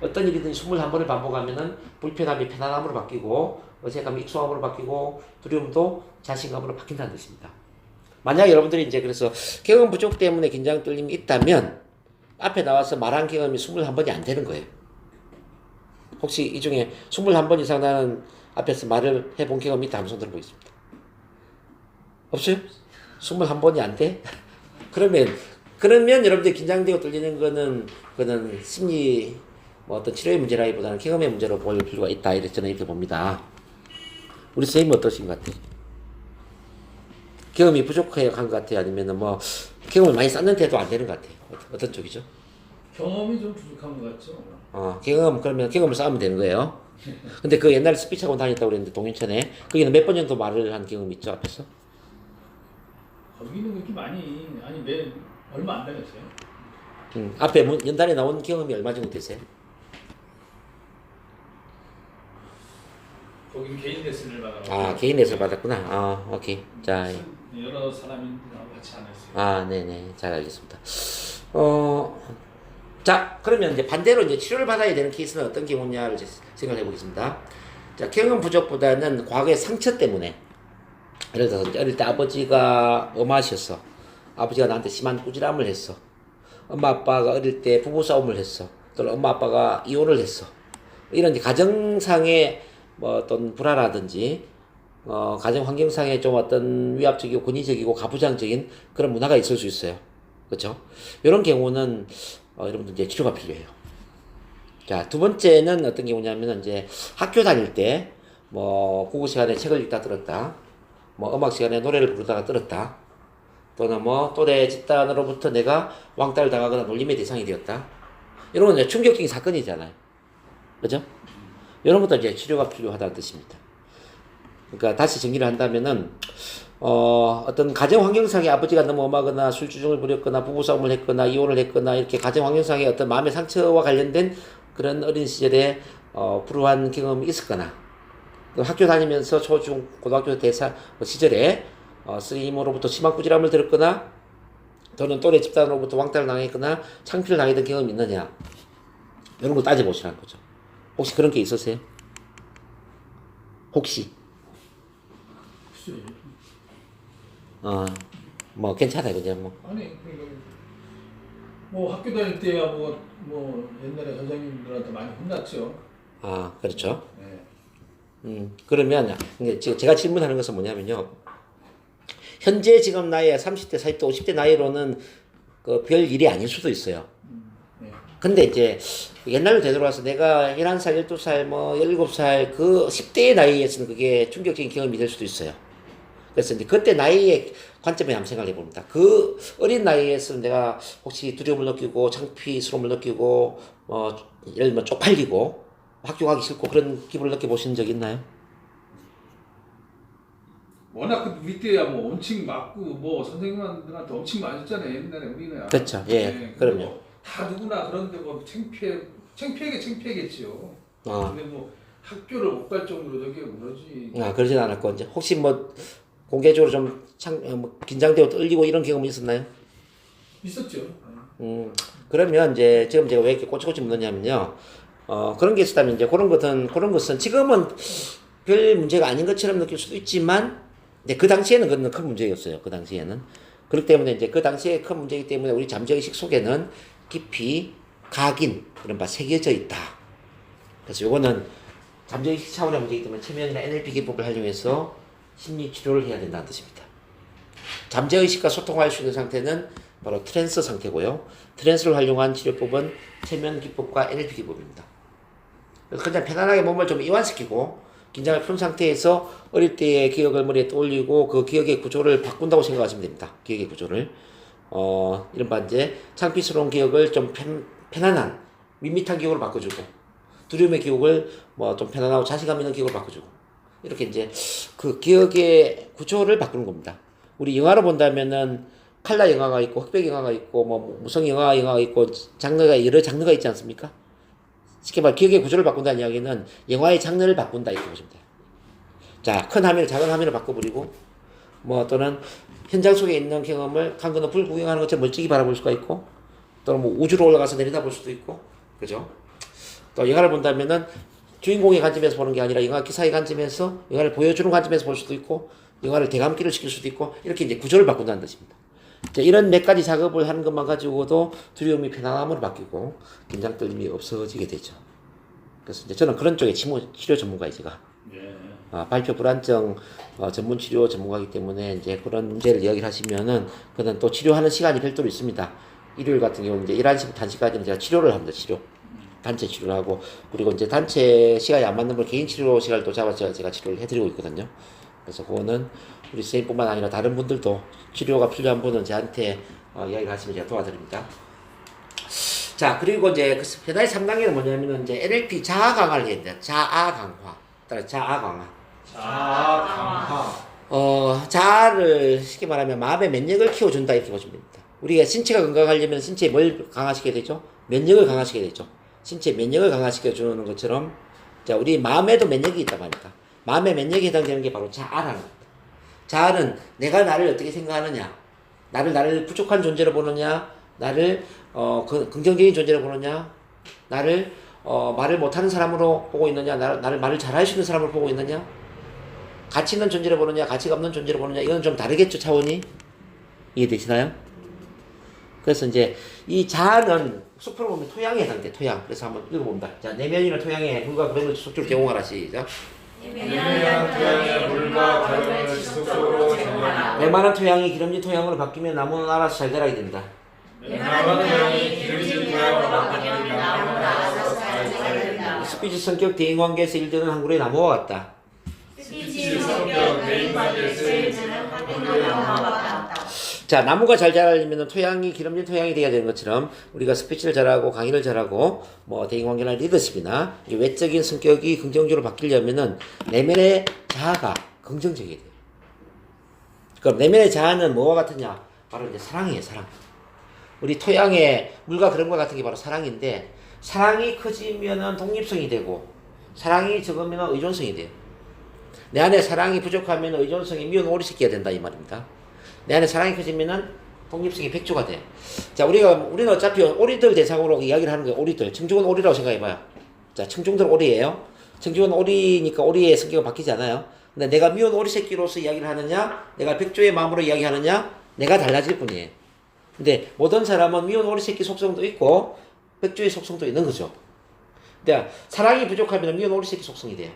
어떤 일이든 21번을 반복하면은 불편함이 편안함으로 바뀌고 어색함이 익숙함으로 바뀌고 두려움도 자신감으로 바뀐다는 뜻입니다. 만약 여러분들이 이제 그래서 경험 부족 때문에 긴장 떨림이 있다면 앞에 나와서 말한 경험이 21번이 안 되는 거예요. 혹시 이 중에 21번 이상 나는 앞에서 말을 해본 경험이 있다 하면 손 들어보겠습니다. 없어요? 21번이 안 돼? 그러면 여러분들이 긴장되고 떨리는 그거는 심리 뭐 어떤 치료의 문제라기보다는 경험의 문제로 볼 필요가 있다. 이렇게 저는 이렇게 봅니다. 우리 선생님은 어떠신 것 같아요? 경험이 부족한 것 같아요? 아니면 뭐 경험을 많이 쌓는데도 안 되는 것 같아요? 어떤 쪽이죠? 경험이 좀 부족한 것 같죠. 그러면 경험을 쌓으면 되는 거예요. 근데 그 옛날에 스피치 학원 다녔다고 그랬는데 동인천에 거기는 몇 번 정도 말을 한 경험이 있죠 앞에서? 거기는 그렇게 많이 아니 얼마 안 다녔어요. 앞에 연단에 나온 경험이 얼마 정도 되세요? 거기는 개인 레슨을 받아가지고. 개인 레슨 받았구나. 오케이. 자, 여러 사람이 같이 안 했어요. 네네. 잘 알겠습니다. 자, 그러면 이제 반대로 이제 치료를 받아야 되는 케이스는 어떤 경우냐를 이제 생각해 보겠습니다. 자, 경험 부족보다는 과거의 상처 때문에, 예를 들어서 이제 어릴 때 아버지가 엄하셨어. 아버지가 나한테 심한 꾸지람을 했어. 엄마 아빠가 어릴 때 부부싸움을 했어. 또는 엄마 아빠가 이혼을 했어. 이런 이제 가정상의 뭐 어떤 불화라든지, 가정 환경상의 좀 어떤 위압적이고 권위적이고 가부장적인 그런 문화가 있을 수 있어요. 그렇죠? 이런 경우는 여러분들 이제 치료가 필요해요. 자, 두 번째는 어떤 경우냐면 이제 학교 다닐 때 뭐 국어 시간에 책을 읽다 들었다, 뭐 음악 시간에 노래를 부르다가 들었다, 또는 뭐 또래 집단으로부터 내가 왕따를 당하거나 놀림의 대상이 되었다. 이런 건 이제 충격적인 사건이잖아요. 그죠? 이런 것도 이제 치료가 필요하다는 뜻입니다. 그러니까 다시 정리를 한다면은 어떤 가정 환경상의 아버지가 너무 엄하거나 술주정을 부렸거나 부부싸움을 했거나 이혼을 했거나 이렇게 가정 환경상의 어떤 마음의 상처와 관련된 그런 어린 시절에 불우한 경험이 있었거나, 학교 다니면서 초, 중, 고등학교 대사 시절에 선생님으로부터 심한 꾸지람을 들었거나 또는 또래 집단으로부터 왕따를 당했거나 창피를 당했던 경험이 있느냐, 이런 걸 따져보시라는 거죠. 혹시 그런 게 있으세요? 혹시? 뭐 괜찮아요. 그냥 뭐. 아니 뭐 학교 다닐 때야 뭐 옛날에 선생님들한테 많이 혼났죠. 그렇죠. 네. 그러면 제가 질문하는 것은 뭐냐면요. 현재 지금 나이 30대, 40대, 50대 나이로는 그 별 일이 아닐 수도 있어요. 네. 근데 이제 옛날로 되돌아서 내가 11살, 12살, 뭐 17살 그 10대의 나이에서는 그게 충격적인 경험이 될 수도 있어요. 그래서 이제 그때 나이의 관점에 한번 생각해 봅니다. 그 어린 나이에서 내가 혹시 두려움을 느끼고 창피스러움을 느끼고 예를 들면 쪽팔리고 학교 가기 싫고 그런 기분을 느껴보신 적 있나요? 워낙 우리 때야 뭐 원칙 맞고 뭐 선생님들한테 엄청 맞았잖아요. 옛날에 우리는. 그렇죠. 예, 네, 그럼요. 뭐 다 누구나 그런데 뭐 창피하겠지요. 근데 뭐 학교를 못 갈 정도로 저게 그러지. 그러진 않았고 이제 혹시 뭐 공개적으로 좀 긴장되고 떨리고 이런 경험이 있었나요? 있었죠. 그러면 이제 지금 제가 왜 이렇게 꼬치꼬치 묻느냐면요. 그런 게 있었다면 이제 그런 것은 지금은 별 문제가 아닌 것처럼 느낄 수도 있지만, 근데 그 당시에는 그건 큰 문제였어요. 그 당시에는. 그렇기 때문에 이제 그 당시에 큰 문제이기 때문에 우리 잠재의식 속에는 깊이 각인, 이런 바 새겨져 있다. 그래서 요거는 잠재의식 차원의 문제이기 때문에 최면이나 NLP 기법을 활용해서 심리 치료를 해야 된다는 뜻입니다. 잠재의식과 소통할 수 있는 상태는 바로 트랜스 상태고요. 트랜스를 활용한 치료법은 최면 기법과 NLP 기법입니다. 그래서 그냥 편안하게 몸을 좀 이완시키고 긴장을 푼 상태에서 어릴 때의 기억을 머리에 떠올리고 그 기억의 구조를 바꾼다고 생각하시면 됩니다. 기억의 구조를. 이른바 이제 창피스러운 기억을 좀 편안한, 밋밋한 기억으로 바꿔주고, 두려움의 기억을 뭐 좀 편안하고 자신감 있는 기억으로 바꿔주고, 이렇게 이제 그 기억의 구조를 바꾸는 겁니다. 우리 영화로 본다면은 칼라 영화가 있고 흑백 영화가 있고 뭐 무성 영화가 있고 여러 장르가 있지 않습니까? 쉽게 말해 기억의 구조를 바꾼다는 이야기는 영화의 장르를 바꾼다 이렇게 보시면 돼요. 자, 큰 화면을 작은 화면으로 바꿔버리고 뭐 또는 현장 속에 있는 경험을 강 건너 불 구경하는 것처럼 멀찍이 바라볼 수가 있고, 또는 뭐 우주로 올라가서 내려다볼 수도 있고, 그죠? 또 영화를 본다면은 주인공의 관점에서 보는 게 아니라 영화 기사의 관점에서 영화를 보여주는 관점에서 볼 수도 있고, 영화를 대감기를 시킬 수도 있고, 이렇게 이제 구조를 바꾼다는 뜻입니다. 자, 이런 몇 가지 작업을 하는 것만 가지고도 두려움이 편안함으로 바뀌고 긴장 떨림이 없어지게 되죠. 그래서 이제 저는 그런 쪽의 치료 전문가예요, 제가. 네. 발표 불안증 전문 치료 전문가이기 때문에 이제 그런 문제를 이야기를 하시면은 그는 또 치료하는 시간이 별도로 있습니다. 일요일 같은 경우는 이제 11시부터 1시까지는 제가 치료를 합니다. 치료. 단체 치료를 하고, 그리고 이제 단체 시간이 안 맞는 분 개인 치료 시간을 또 잡아서 제가 치료를 해드리고 있거든요. 그래서 그거는 우리 선생님뿐만 아니라 다른 분들도 치료가 필요한 분은 저한테 이야기를 하시면 제가 도와드립니다. 자, 그리고 이제 그 페다의 3단계는 뭐냐면은 이제 NLP 자아 강화를 해야 돼요. 자아 강화. 따라 자아 강화. 자아 강화. 자아를 쉽게 말하면 마음의 면역을 키워준다 이렇게 보시면 됩니다. 우리가 신체가 건강하려면 신체에 뭘 강화시켜야 되죠? 면역을 강화시켜야 되죠. 신체 면역을 강화시켜주는 것처럼, 자, 우리 마음에도 면역이 있단 말입니다. 마음의 면역에 해당되는 게 바로 자아라는 겁니다. 자아는 내가 나를 어떻게 생각하느냐, 나를 부족한 존재로 보느냐, 나를 긍정적인 존재로 보느냐, 나를 말을 못하는 사람으로 보고 있느냐, 나를 말을 잘할 수 있는 사람으로 보고 있느냐, 가치 있는 존재로 보느냐, 가치가 없는 존재로 보느냐, 이건 좀 다르겠죠, 차원이? 이해되시나요? 그래서 이제 이 자아는 숲으로 보면 토양에 해당돼, 토양. 그래서 한번 읽어봅니다. 자, 내면이나 토양에 물과 그런 걸 속주로 제공하라, 시작. 내면한 토양에 물과 가루를 지속적으로 제공하라. 메마른 토양이 기름진 토양으로 바뀌면 나무는 알아서 잘 자라게 된다. 메마른 토양이 기름진 토양으로 바뀌면 나무는 알아서 잘 자란다. 스피치 성격 대인관계에서 일드는 한 그루의 나무와 같다. 스피치 성격 대인관계에서 일드는 한 그루의 나무와 같다. 자, 나무가 잘 자라려면 토양이 기름진 토양이 돼야 되는 것처럼 우리가 스피치를 잘하고 강의를 잘하고 뭐 대인관계나 리더십이나 외적인 성격이 긍정적으로 바뀌려면은 내면의 자아가 긍정적이어야 돼요. 그럼 내면의 자아는 뭐와 같으냐? 바로 이제 사랑이에요, 사랑. 우리 토양의 물과 그런 것 같은 게 바로 사랑인데, 사랑이 커지면은 독립성이 되고 사랑이 적으면 의존성이 돼요. 내 안에 사랑이 부족하면 의존성이 미운 오리새끼가 된다 이 말입니다. 내 안에 사랑이 커지면은 독립성이 백조가 돼. 자, 우리는 어차피 오리들 대상으로 이야기를 하는 거예요. 오리들. 청중은 오리라고 생각해봐요. 자, 청중들 오리예요. 청중은 오리니까 오리의 성격은 바뀌지 않아요. 근데 내가 미운 오리새끼로서 이야기를 하느냐, 내가 백조의 마음으로 이야기하느냐, 내가 달라질 뿐이에요. 근데 모든 사람은 미운 오리새끼 속성도 있고 백조의 속성도 있는 거죠. 근데 사랑이 부족하면 미운 오리새끼 속성이 돼요.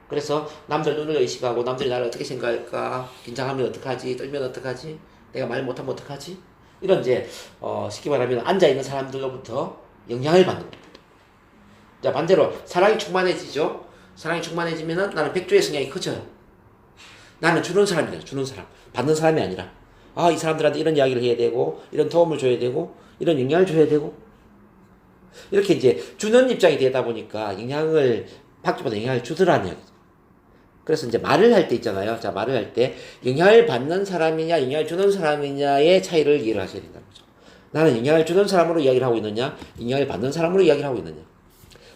그래서 남들 눈을 의식하고 남들이 나를 어떻게 생각할까, 긴장하면 어떡하지, 떨면 어떡하지, 내가 말 못하면 어떡하지, 이런 이제 쉽게 말하면 앉아있는 사람들로부터 영향을 받는 겁니다. 자, 반대로 사랑이 충만해지죠. 사랑이 충만해지면은 나는 백조의 성향이 커져요. 나는 주는 사람이에요. 주는 사람. 받는 사람이 아니라, 이 사람들한테 이런 이야기를 해야 되고, 이런 도움을 줘야 되고, 이런 영향을 줘야 되고, 이렇게 이제 주는 입장이 되다 보니까 영향을 받기보다 영향을 주더라는 이야기죠. 그래서 이제 말을 할 때 있잖아요. 자, 말을 할 때 영향을 받는 사람이냐, 영향을 주는 사람이냐의 차이를 이해를 하셔야 된다는 거죠. 나는 영향을 주는 사람으로 이야기를 하고 있느냐, 영향을 받는 사람으로 이야기를 하고 있느냐.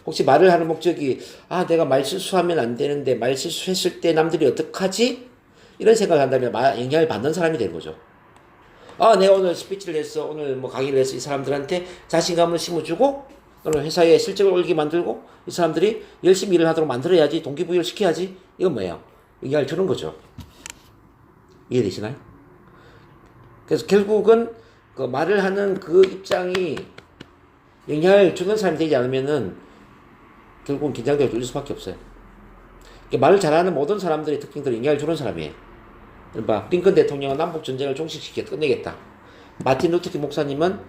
혹시 말을 하는 목적이, 내가 말 실수하면 안 되는데, 말 실수했을 때 남들이 어떡하지? 이런 생각을 한다면 영향을 받는 사람이 되는 거죠. 내가 오늘 스피치를 했어, 오늘 뭐 강의를 해서 이 사람들한테 자신감을 심어주고, 오늘 회사에 실적을 올게 만들고, 이 사람들이 열심히 일을 하도록 만들어야지, 동기부여를 시켜야지. 이건 뭐예요? 영향을 주는 거죠. 이해되시나요? 그래서 결국은 그 말을 하는 그 입장이 영향을 주는 사람이 되지 않으면은 결국은 긴장되고 졸릴 수밖에 없어요. 말을 잘하는 모든 사람들의 특징들은 영향을 주는 사람이에요. 그러니까 링컨 대통령은 남북 전쟁을 종식시켜 끝내겠다. 마틴 루터킹 목사님은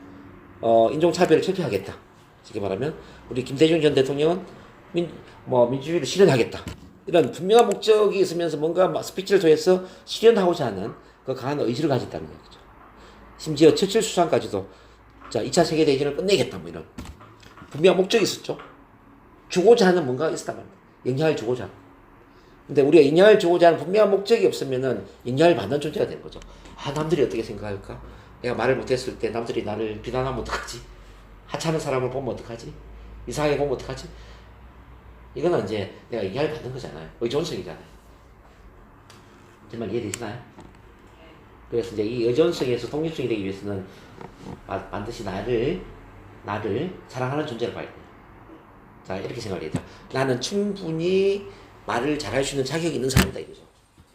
인종차별을 철폐하겠다. 쉽게 말하면 우리 김대중 전 대통령은 민주주의를 실현하겠다. 이런 분명한 목적이 있으면서 뭔가 스피치를 통해서 실현하고자 하는 그 강한 의지를 가졌다는 얘기죠. 심지어 처칠 수상까지도 2차 세계대전을 끝내겠다 뭐 이런 분명한 목적이 있었죠. 주고자 하는 뭔가가 있었단 말입니다. 영향을 주고자 하는. 근데 우리가 영향을 주고자 하는 분명한 목적이 없으면은 영향을 받는 존재가 되는 거죠. 남들이 어떻게 생각할까? 내가 말을 못했을 때 남들이 나를 비난하면 어떡하지? 하찮은 사람을 보면 어떡하지? 이상하게 보면 어떡하지? 이거는 이제 내가 영향을 받는 거잖아요. 의존성이잖아요. 정말 이해되시나요? 그래서 이제 이 의존성에서 독립성이 되기 위해서는 반드시 나를 사랑하는 존재로 봐야 돼요. 자, 이렇게 생각을 해야 돼요. 나는 충분히 말을 잘할 수 있는 자격이 있는 사람이다 이거죠.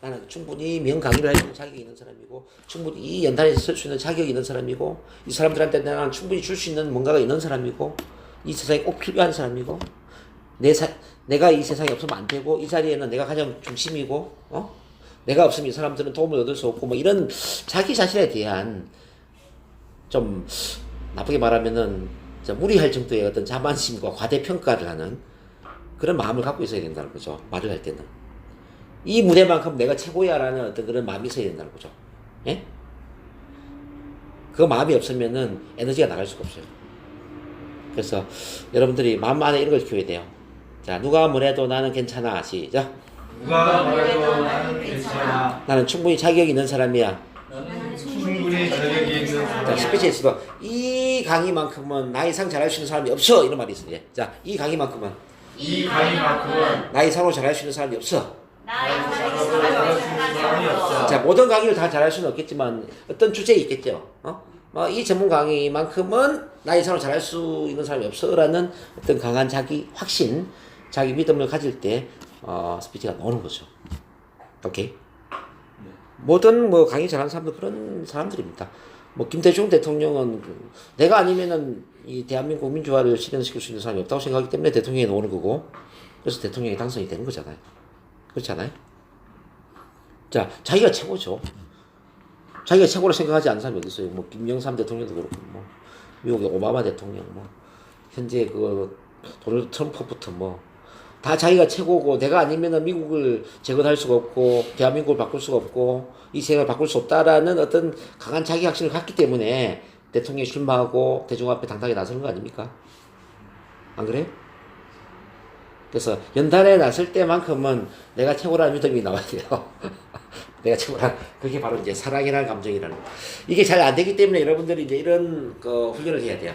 나는 충분히 명강의를 할 수 있는 자격이 있는 사람이고, 충분히 이 연단에 설 수 있는 자격이 있는 사람이고, 이 사람들한테 나는 충분히 줄 수 있는 뭔가가 있는 사람이고, 이 세상에 꼭 필요한 사람이고, 내가 이 세상에 없으면 안 되고, 이 자리에는 내가 가장 중심이고, 내가 없으면 이 사람들은 도움을 얻을 수 없고, 뭐 이런 자기 자신에 대한 좀 나쁘게 말하면은 자, 무리할 정도의 어떤 자만심과 과대평가를 하는 그런 마음을 갖고 있어야 된다는 거죠. 말을 할 때는. 이 무대만큼 내가 최고야라는 어떤 그런 마음이 있어야 된다는 거죠. 예? 그 마음이 없으면은 에너지가 나갈 수가 없어요. 그래서 여러분들이 마음 안에 이런 걸 키워야 돼요. 자, 누가 뭐래도 나는 괜찮아. 시작. 누가 뭐래도 나는 괜찮아. 나는 충분히 자격 있는 사람이야. 나는 충분히 자격이 있는 자, 사람이야. 스피치에서도 이 강의만큼은 나 이상 잘할 수 있는 사람이 없어. 이런 말이 있어요. 자, 이 강의만큼은 이 강의만큼은 나 이상으로 잘할 수 있는 사람이 없어. 나는 잘할 수 있는 사람이 없어. 자, 모든 강의를 다 잘할 수는 없겠지만 어떤 주제에 있겠죠. 이 전문 강의만큼은 나 이상으로 잘할 수 있는 사람이 없어라는 어떤 강한 자기 확신, 자기 믿음을 가질 때 스피치가 나오는 거죠. 오케이. 모든 뭐 강의 잘하는 사람들 그런 사람들입니다. 뭐 김대중 대통령은 내가 아니면은 이 대한민국 민주화를 실현시킬 수 있는 사람이 없다고 생각하기 때문에 대통령이 나오는 거고, 그래서 대통령이 당선이 되는 거잖아요. 그렇지 않아요? 자, 자기가 최고죠. 자기가 최고로 생각하지 않는 사람이 어디 있어요? 뭐 김영삼 대통령도 그렇고, 뭐 미국의 오바마 대통령, 뭐 현재 그 도널드 트럼프부터 뭐 다 자기가 최고고, 내가 아니면은 미국을 재건할 수가 없고 대한민국을 바꿀 수가 없고 이 세상을 바꿀 수 없다라는 어떤 강한 자기 확신을 갖기 때문에 대통령이 출마하고 대중 앞에 당당히 나서는 거 아닙니까? 안 그래요? 그래서 연단에 나설 때만큼은 내가 최고라는 믿음이 나와야 돼요. 내가 최고란, 그게 바로 이제 사랑이라는 감정이라는 거. 이게 잘 안 되기 때문에 여러분들이 이제 이런 그 훈련을 해야 돼요.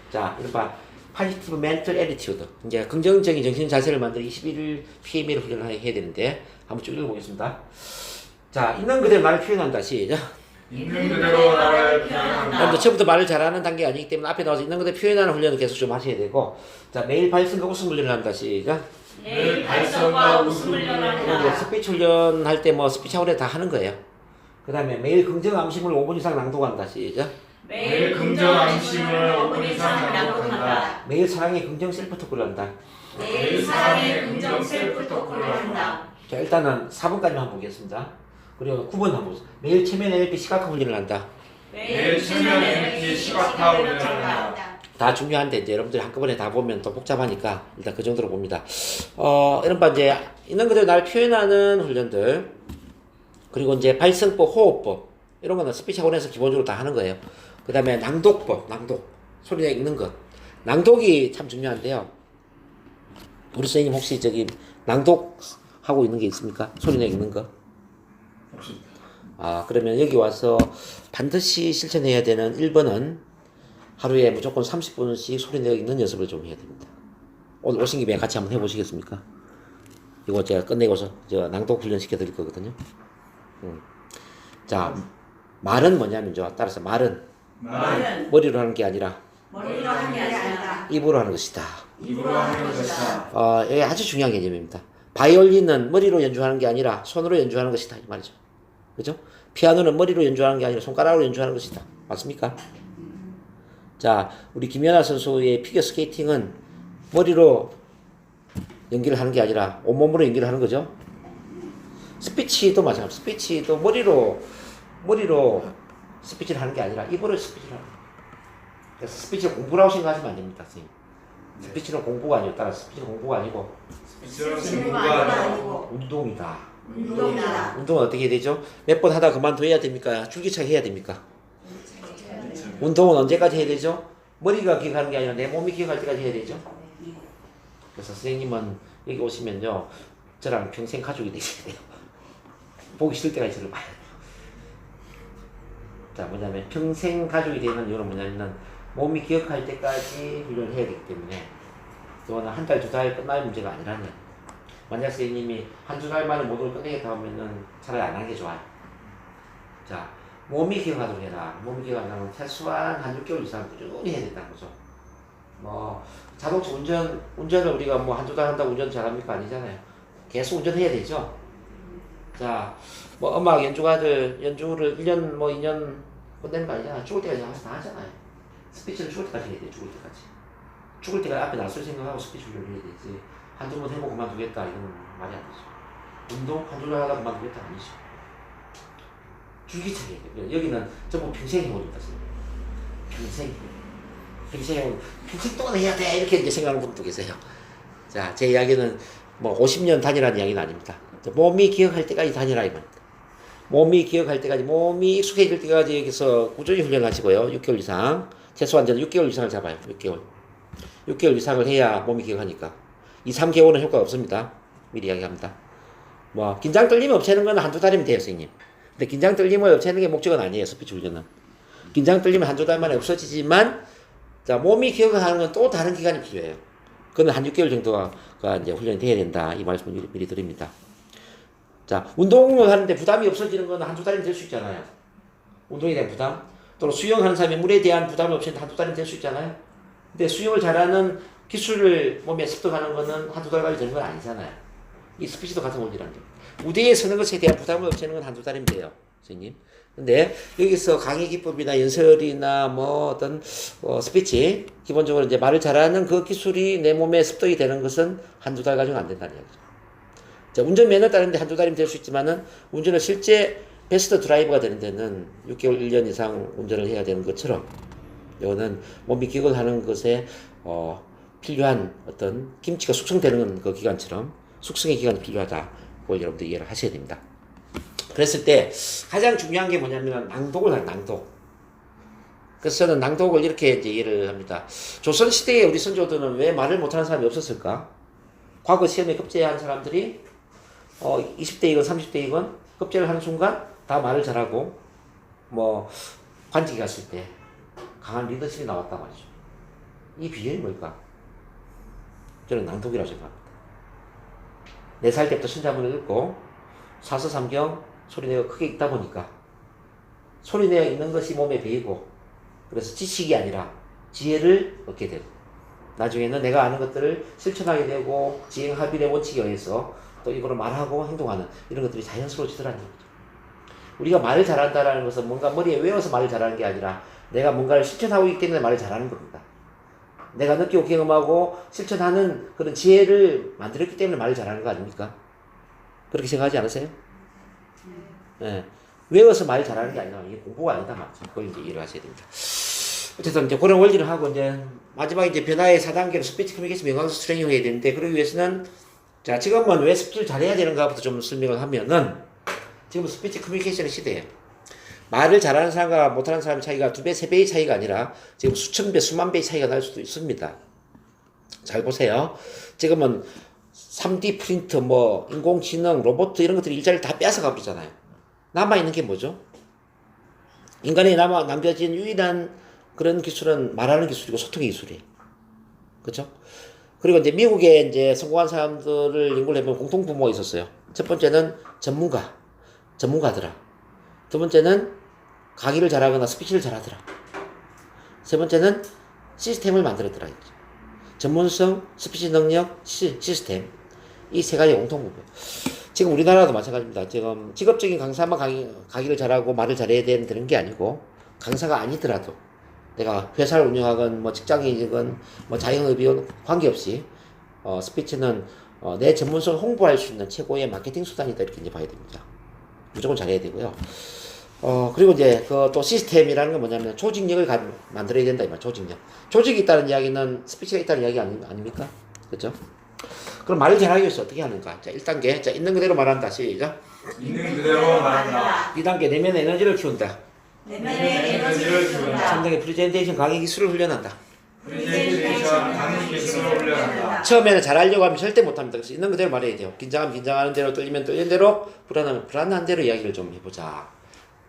자, 이른바 Positive Mental Attitude. 이제 긍정적인 정신 자세를 만들 21일 PMA를 훈련을 해야 되는데 한번 쭉 읽어보겠습니다. 자, 있는 그대로 나를 표현한다. 시작. 있는 그대로 나를 표현한다. 여러분들 처음부터 말을 잘하는 단계가 아니기 때문에 앞에 나와서 있는 그대로 표현하는 훈련을 계속 좀 하셔야 되고, 자, 매일 발성과 웃음 훈련을 한다. 시작. 매일 발성과 웃음을 그리고 연한다. 스피치 훈련할 때 뭐 스피치 하울에 다 하는 거예요. 그 다음에 매일 긍정 암심을 5분 이상 낭독한다. 시작. 매일 긍정 암심을 5분 이상 낭독한다. 매일 사랑의 긍정 셀프 토크를 한다. 매일 사랑의 긍정 셀프 토크를 한다. 자, 일단은 4번까지만 한번 보겠습니다. 그리고 9번 한번 보세요. 매일 체면 NLP 시각화 훈련을 한다. 매일 체면 NLP 시각화 훈련을 한다. 다 중요한데 이제 여러분들이 한꺼번에 다 보면 또 복잡하니까 일단 그 정도로 봅니다. 이런 이제 있는 그대로 날 표현하는 훈련들, 그리고 이제 발성법, 호흡법 이런 거는 스피치 학원에서 기본적으로 다 하는 거예요. 그 다음에 낭독법, 낭독 소리 내 읽는 것, 낭독이 참 중요한데요. 우리 선생님 혹시 저기 낭독하고 있는 게 있습니까? 소리 내 읽는 거? 없습니다. 그러면 여기 와서 반드시 실천해야 되는 1번은 하루에 무조건 30분씩 소리 내어 읽는 연습을 좀 해야 됩니다. 오늘 오신 김에 같이 한번 해보시겠습니까? 이거 제가 끝내고서 낭독 훈련 시켜드릴 거거든요. 자, 말은 뭐냐면 따라서 말은 머리로 하는 게 아니라 머리로 하는 게 아니라 입으로 하는 것이다. 입으로 하는 것이다. 이게 아주 중요한 개념입니다. 바이올린은 머리로 연주하는 게 아니라 손으로 연주하는 것이다 이 말이죠. 그죠? 피아노는 머리로 연주하는 게 아니라 손가락으로 연주하는 것이다. 맞습니까? 자, 우리 김연아 선수의 피겨 스케이팅은 머리로 연기를 하는 게 아니라 온몸으로 연기를 하는 거죠. 스피치도 마찬가지. 스피치도 머리로 스피치를 하는 게 아니라 입으로 스피치를 하는 거예요. 그래서 스피치를 공부라고 생각하시면 안 됩니다, 선생님. 스피치는 공부가 아니고, 따라 스피치는 공부가 아니고 스피치는 공부가 공부가 아니고 아니고 운동이다. 운동이다. 운동은 어떻게 해야 되죠? 몇 번 하다 그만둬야 됩니까? 줄기차게 해야 됩니까? 운동은 언제까지 해야 되죠? 머리가 기억하는 게 아니라 내 몸이 기억할 때까지 해야 되죠? 그래서 선생님은 여기 오시면요, 저랑 평생 가족이 되셔야 돼요. 보기 싫을 때까지 저를 봐야 돼요. 자, 뭐냐면 평생 가족이 되는 이유는 뭐냐면 몸이 기억할 때까지 훈련을 해야 되기 때문에, 그거는 한 달, 두 달 끝날 문제가 아니라는 거예요. 만약 선생님이 한 두 달 만에 모두를 끝내겠다 하면은 차라리 안 하는 게 좋아요. 자, 몸이 기억하도록 해라. 몸이 기억하려면 최소한 한 6개월 이상 꾸준히 해야 된다는 거죠. 뭐 자동차 운전을 우리가 뭐 한두 달 한다고 운전 잘합니까? 아니잖아요. 계속 운전해야 되죠. 자, 뭐 음악 연주가들 연주를 1년 뭐 2년 끝내는 거 아니잖아. 죽을 때까지 항상 다 하잖아요. 스피치를 죽을 때까지 해야 돼. 죽을 때까지. 죽을 때까지 앞에 낯설 생각하고 스피치 훈련을 해야 되지. 한두 번 해보고 그만두겠다 이건 말이 안 되죠. 운동 한두 달 하다 그만두겠다 아니죠. 줄기차게 해야 돼요. 여기는 전부 평생 해버립니다. 평생. 평생 동안 해야 돼 이렇게 이제 생각하는 분도 계세요. 자, 제 이야기는 뭐 50년 단위라는 이야기는 아닙니다. 몸이 기억할 때까지 단위라 이 말입니다. 몸이 기억할 때까지, 몸이 익숙해질 때까지 여기서 꾸준히 훈련하시고요. 6개월 이상, 최소한 저는 6개월 이상을 잡아요. 6개월 이상을 해야 몸이 기억하니까. 2, 3개월은 효과가 없습니다. 미리 이야기합니다. 뭐 긴장 떨림이 없애는 건 한두 달이면 돼요, 선생님. 근데 긴장 떨림을 없애는 게 목적은 아니에요, 스피치 훈련은. 긴장 떨림은 한두 달 만에 없어지지만, 자, 몸이 기억하는 건 또 다른 기간이 필요해요. 그건 한 6개월 정도가 이제 훈련이 돼야 된다. 이 말씀을 미리 드립니다. 자, 운동을 하는데 부담이 없어지는 건 한두 달이면 될 수 있잖아요. 운동에 대한 부담. 또는 수영하는 사람이 물에 대한 부담이 없이는 한두 달이면 될 수 있잖아요. 근데 수영을 잘하는 기술을 몸에 습득하는 거는 한두 달까지 되는 건 아니잖아요. 이 스피치도 같은 원리라는 게. 무대에 서는 것에 대한 부담을 없애는 건 한두 달이면 돼요. 선생님. 근데 여기서 강의 기법이나 연설이나 뭐 어떤 스피치, 기본적으로 이제 말을 잘하는 그 기술이 내 몸에 습득이 되는 것은 한두 달 가지고는 안 된다는 이야기죠. 자, 운전 면허 따는데 한두 달이면 될 수 있지만은 운전을 실제 베스트 드라이버가 되는 데는 6개월, 1년 이상 운전을 해야 되는 것처럼 이거는 몸이 기억을 하는 것에 필요한 어떤 김치가 숙성되는 그 기간처럼 숙성의 기간이 필요하다. 그걸 여러분들 이해를 하셔야 됩니다. 그랬을 때 가장 중요한 게 뭐냐면 낭독을 하는 낭독. 그래서 저는 낭독을 이렇게 이제 이해를 합니다. 조선시대에 우리 선조들은 왜 말을 못하는 사람이 없었을까? 과거 시험에 급제한 사람들이 20대이건 30대이건 급제를 하는 순간 다 말을 잘하고 뭐 관직에 갔을 때 강한 리더십이 나왔단 말이죠. 이 비결이 뭘까? 저는 낭독이라고 생각합니다. 4살 때부터 신자문을 읽고 사서삼경 소리내어 크게 읽다 보니까 소리내어 읽는 것이 몸에 배이고 그래서 지식이 아니라 지혜를 얻게 되고 나중에는 내가 아는 것들을 실천하게 되고 지행합일의 원칙에 의해서 또 이거를 말하고 행동하는 이런 것들이 자연스러워지더라는 거죠. 우리가 말을 잘한다는 것은 뭔가 머리에 외워서 말을 잘하는 게 아니라 내가 뭔가를 실천하고 있기 때문에 말을 잘하는 겁니다. 내가 느끼고 경험하고 실천하는 그런 지혜를 만들었기 때문에 말을 잘하는 거 아닙니까? 그렇게 생각하지 않으세요? 네. 외워서 말 잘하는 게 아니라 이게 공부가 아니다 말이죠. 그걸 이제 이해를 하셔야 됩니다. 어쨌든 이제 그런 원리를 하고 이제 마지막에 이제 변화의 4단계로 스피치 커뮤니케이션 명강수 트레이닝을 해야 되는데 그러기 위해서는 자 지금은 왜 스피치를 잘해야 되는가부터 좀 설명을 하면은 지금 스피치 커뮤니케이션의 시대예요. 말을 잘하는 사람과 못하는 사람의 차이가 2배, 3배의 차이가 아니라 지금 수천 배, 수만 배의 차이가 날 수도 있습니다. 잘 보세요. 지금은 3D 프린트, 뭐 인공지능, 로봇 이런 것들이 일자리를 다 빼앗아가 버리잖아요. 남아있는 게 뭐죠? 인간에 남겨진 유일한 그런 기술은 말하는 기술이고 소통의 기술이에요. 그렇죠? 그리고 이제 미국에 이제 성공한 사람들을 연구를 해보면 공통 분모가 있었어요. 첫 번째는 전문가더라. 두 번째는 강의를 잘하거나 스피치를 잘하더라. 세 번째는 시스템을 만들었더라. 전문성, 스피치 능력, 시스템. 이 세 가지 공통 분모. 지금 우리나라도 마찬가지입니다. 지금 직업적인 강사만 강의를 잘하고 말을 잘해야 되는 그런 게 아니고 강사가 아니더라도 내가 회사를 운영하건 뭐 직장인이건 뭐 자영업이건 관계없이 스피치는 내 전문성을 홍보할 수 있는 최고의 마케팅 수단이다 이렇게 이제 봐야 됩니다. 무조건 잘해야 되고요. 그리고 이제 그 또 시스템이라는 건 뭐냐면 조직력을 만들어야 된다 이 말. 조직이 있다는 이야기는 스피치가 있다는 이야기 아닙니까? 그렇죠? 그럼 말을 잘하기 위해서 어떻게 하는가? 자, 1단계. 자, 있는 그대로 말한다. 시작. 있는 그대로 말한다. 2단계. 내면의 에너지를 키운다. 내면의 에너지를 키운다. 3단계. 프레젠테이션 강의 기술을 훈련한다. 프레젠테이션 강의 기술을 훈련한다. 처음에는 잘하려고 하면 절대 못합니다. 그래서 있는 그대로 말해야 돼요. 긴장하면 긴장하는 대로, 떨리면 떨리는 대로, 불안하면 불안한 대로 이야기를 좀 해보자.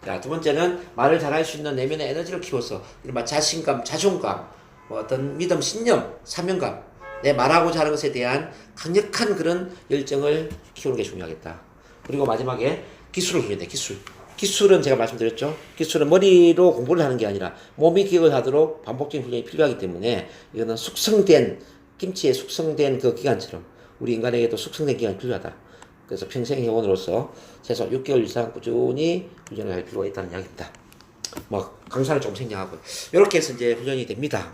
자, 두 번째는 말을 잘할 수 있는 내면의 에너지를 키워서 이른바 자신감, 자존감, 뭐 어떤 믿음, 신념, 사명감, 내 말하고자 하는 것에 대한 강력한 그런 열정을 키우는 게 중요하겠다. 그리고 마지막에 기술을 훈련해. 기술은 제가 말씀드렸죠. 기술은 머리로 공부를 하는 게 아니라 몸이 기억을 하도록 반복적인 훈련이 필요하기 때문에 이거는 김치에 숙성된 그 기간처럼 우리 인간에게도 숙성된 기간이 필요하다. 그래서 평생 회원으로서 최소 6개월 이상 꾸준히 훈련을 할 필요가 있다는 이야기입니다. 뭐 강사를 좀 생략하고 이렇게 해서 이제 훈련이 됩니다.